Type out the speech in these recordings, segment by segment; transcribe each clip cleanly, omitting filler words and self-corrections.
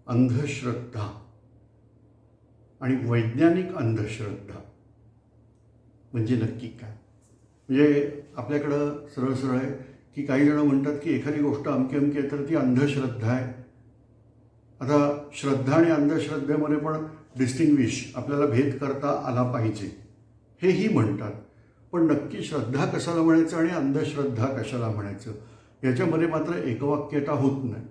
अंधश्रद्धा आणि वैज्ञानिक अंधश्रद्धा म्हणजे नक्की काय? म्हणजे आपल्याकडं सरळ सरळ आहे की काही जण म्हणतात की एखादी गोष्ट अमकी अमकी आहे तर ती अंधश्रद्धा आहे. आता श्रद्धा आणि अंधश्रद्धेमध्ये पण डिस्टिंग्विश आपल्याला भेद करता आला पाहिजे हेही म्हणतात. पण नक्की श्रद्धा कशाला म्हणायचं आणि अंधश्रद्धा कशाला म्हणायचं याच्यामध्ये मात्र एकवाक्यता होत नाही.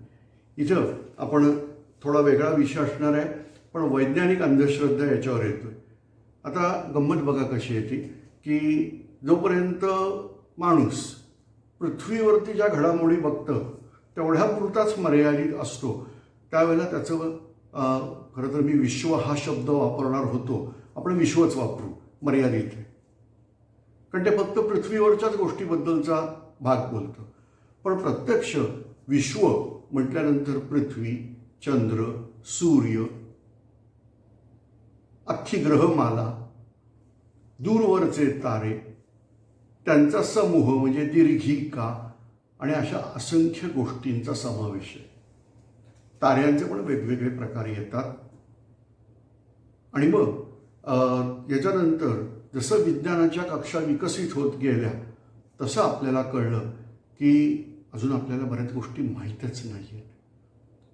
इथं आपण थोडा वेगळा विषय असणार आहे, पण वैज्ञानिक अंधश्रद्धा याच्यावर येतो आहे. आता गंमत बघा कशी येते की जोपर्यंत माणूस पृथ्वीवरती ज्या घडामोडी बघतं तेवढ्यापुरताच मर्यादित असतो, त्यावेळेला त्याचं खरं तर मी विश्व हा शब्द वापरणार होतो, आपण विश्वच वापरू, मर्यादित आहे. कारण ते फक्त पृथ्वीवरच्याच गोष्टीबद्दलचा भाग बोलतं. पण प्रत्यक्ष विश्व म्हटल्यानंतर पृथ्वी, चंद्र, सूर्य, अख्खी ग्रहमाला, दूरवरचे तारे, त्यांचा समूह म्हणजे दीर्घिका आणि अशा असंख्य गोष्टींचा समावेश आहे. ताऱ्यांचे पण वेगवेगळे प्रकार येतात. आणि मग याच्यानंतर जसं विज्ञानाच्या कक्षा विकसित होत गेल्या तसं आपल्याला कळलं की अजून आपल्याला बऱ्याच गोष्टी माहीतच नाही आहेत.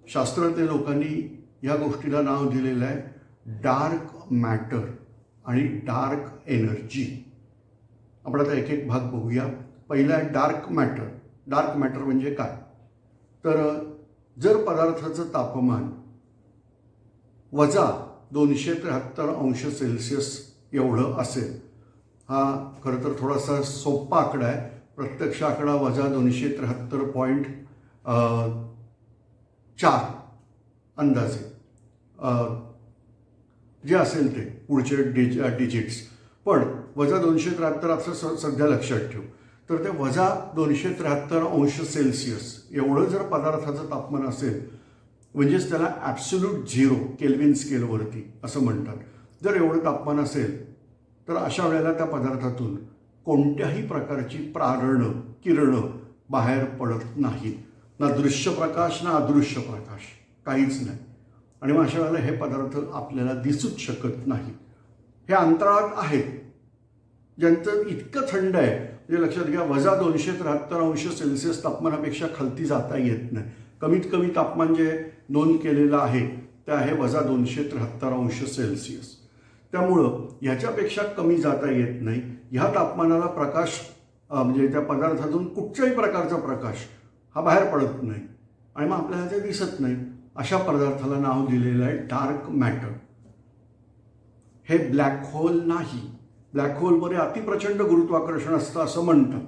शास्त्रज्ञ लोकांनी या गोष्टीला नाव दिलेलं आहे डार्क मॅटर आणि डार्क एनर्जी. आपण आता एक एक भाग बघूया. पहिला आहे डार्क मॅटर. डार्क मॅटर म्हणजे काय? तर जर पदार्थाचं तापमान वजा 273 अंश सेल्सिअस एवढं असेल, हा खरं तर थोडासा सोपा आकडा आहे. प्रत्यक्ष आकडा वजा 273.4 अंदाजे जे असेल ते पुढचे डिजिट्स, पण वजा 273 असं सध्या लक्षात ठेवू. तर ते वजा 273 अंश सेल्सिअस एवढं जर पदार्थाचं तापमान असेल म्हणजेच त्याला ॲब्सोल्यूट झिरो केल्विन स्केलवरती असं म्हणतात. जर एवढं तापमान असेल तर अशा वेळेला त्या पदार्थातून कोणत्याही प्रकारची प्रारणं किरणं बाहेर पडत नाहीत. ना दृश्य प्रकाश ना अदृश्य प्रकाश, काहीच नाही. आणि मग अशा वेळेला हे पदार्थ आपल्याला दिसूच शकत नाही. हे अंतराळात आहेत ज्यांचं इतकं थंड आहे म्हणजे लक्षात घ्या वजा 273 अंश सेल्सिअस तापमानापेक्षा खालती जाता येत नाही. कमीत कमी तापमान जे नोंद केलेलं आहे ते आहे वजा 273 अंश सेल्सिअस. त्यामुळं ह्याच्यापेक्षा कमी जाता येत नाही. ह्या तापमानाला प्रकाश म्हणजे त्या पदार्थातून कुठच्याही प्रकारचा प्रकाश हा बाहेर पडत नाही आणि मग आपल्याला ते दिसत नाही. अशा पदार्थाला नाव दिलेलं आहे डार्क मॅटर. हे ब्लॅक होल नाही. ब्लॅक होलमध्ये अतिप्रचंड गुरुत्वाकर्षण असतं असं म्हणतात,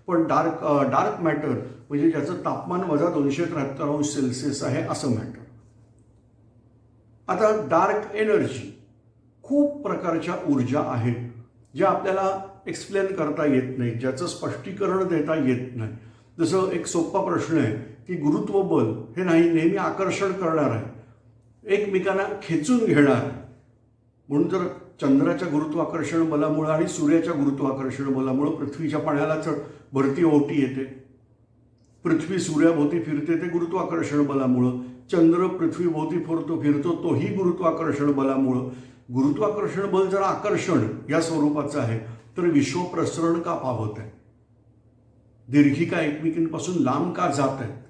पण डार्क मॅटर म्हणजे ज्याचं तापमान वजा 273 अंश सेल्सिअस आहे असं मॅटर. आता डार्क एनर्जी, खूप प्रकारच्या ऊर्जा आहेत ज्या आपल्याला एक्सप्लेन करता येत नाही, ज्याचं स्पष्टीकरण देता येत नाही. जसं एक सोपा प्रश्न आहे की गुरुत्व बल हे नाही नेहमी आकर्षण करणार आहे, एकमेकांना खेचून घेणार. म्हणून तर चंद्राच्या गुरुत्वाकर्षण बलामुळे आणि सूर्याच्या गुरुत्वाकर्षण बलामुळे पृथ्वीच्या पाण्याला भरती ओहोटी येते. पृथ्वी सूर्याभोवती फिरते ते गुरुत्वाकर्षण बलामुळं. चंद्र पृथ्वीभोवती फिरतो तोही गुरुत्वाकर्षण बलामुळं. गुरुत्वाकर्षण बल जर आकर्षण या स्वरूपाचं आहे तर विश्व प्रसरण का पावत आहे, दीर्घिका एकमेकींपासून लांब का जात आहेत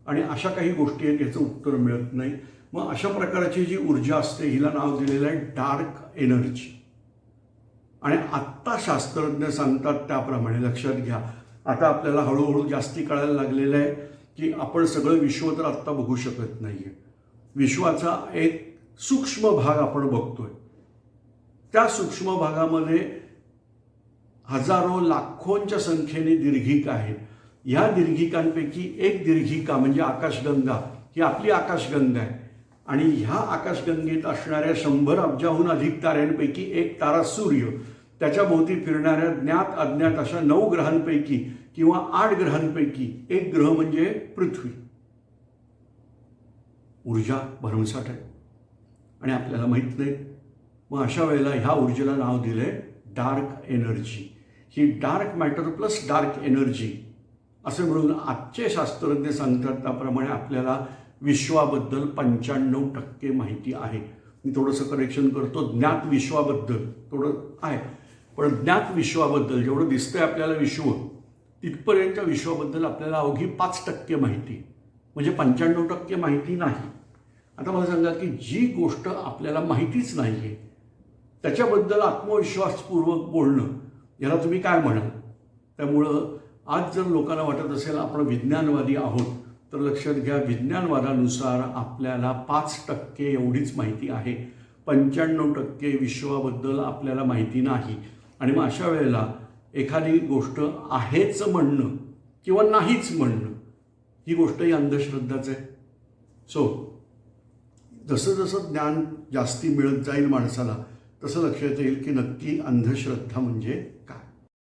आणि अशा काही गोष्टी आहेत याचं उत्तर मिळत नाही. मग अशा प्रकारची जी ऊर्जा असते हिला नाव दिलेलं आहे डार्क एनर्जी. आणि आत्ता शास्त्रज्ञ सांगतात त्याप्रमाणे लक्षात घ्या, आता आपल्याला हळूहळू जास्ती कळायला लागलेलं आहे की आपण सगळं विश्व तर आत्ता बघू शकत नाही आहे. विश्वाचा एक सूक्ष्म भाग आपण बघतोय. त्या सूक्ष्म भागामध्ये हजारो लाखोंच्या संख्येने दीर्घिका आहेत. ह्या दीर्घिकांपैकी एक दीर्घिका म्हणजे आकाशगंगा ही आपली आकाशगंगा आहे आणि ह्या आकाशगंगेत असणाऱ्या 100 अब्जाहून अधिक ताऱ्यांपैकी एक तारा सूर्य, त्याच्या भोवती फिरणाऱ्या ज्ञात अज्ञात अशा 9 ग्रहांपैकी किंवा 8 ग्रहांपैकी एक ग्रह म्हणजे पृथ्वी. ऊर्जा भरमसाठ आहे आणि आपल्याला माहीत नाही. मग अशा वेळेला ह्या ऊर्जेला नाव दिलं आहे डार्क एनर्जी. ही dark matter plus dark energy असं मिळून आजचे शास्त्रज्ञ सांगतात त्याप्रमाणे आपल्याला विश्वाबद्दल 95% माहिती आहे. मी थोडंसं करेक्शन करतो, ज्ञात विश्वाबद्दल थोडं आहे, पण ज्ञात विश्वाबद्दल जेवढं दिसतंय आपल्याला विश्व, तिथपर्यंतच्या विश्वाबद्दल आपल्याला अवघी 5% माहिती, म्हणजे 95% माहिती नाही. आता मला सांगा की जी गोष्ट आपल्याला माहितीच नाही आहे त्याच्याबद्दल आत्मविश्वासपूर्वक बोलणं, याला तुम्ही काय म्हणाल? त्यामुळं आज जर लोकांना वाटत असेल आपण विज्ञानवादी आहोत, तर लक्षात घ्या, विज्ञानवादानुसार आपल्याला 5% एवढीच माहिती आहे. 95% विश्वाबद्दल आपल्याला माहिती नाही. आणि मग अशा वेळेला एखादी गोष्ट आहेच म्हणणं किंवा नाहीच म्हणणं, ही गोष्टही अंधश्रद्धाच आहे. सो जसं जसं ज्ञान जास्ती मिळत जाईल माणसाला, तसं लक्षात येईल की नक्की अंधश्रद्धा म्हणजे काय.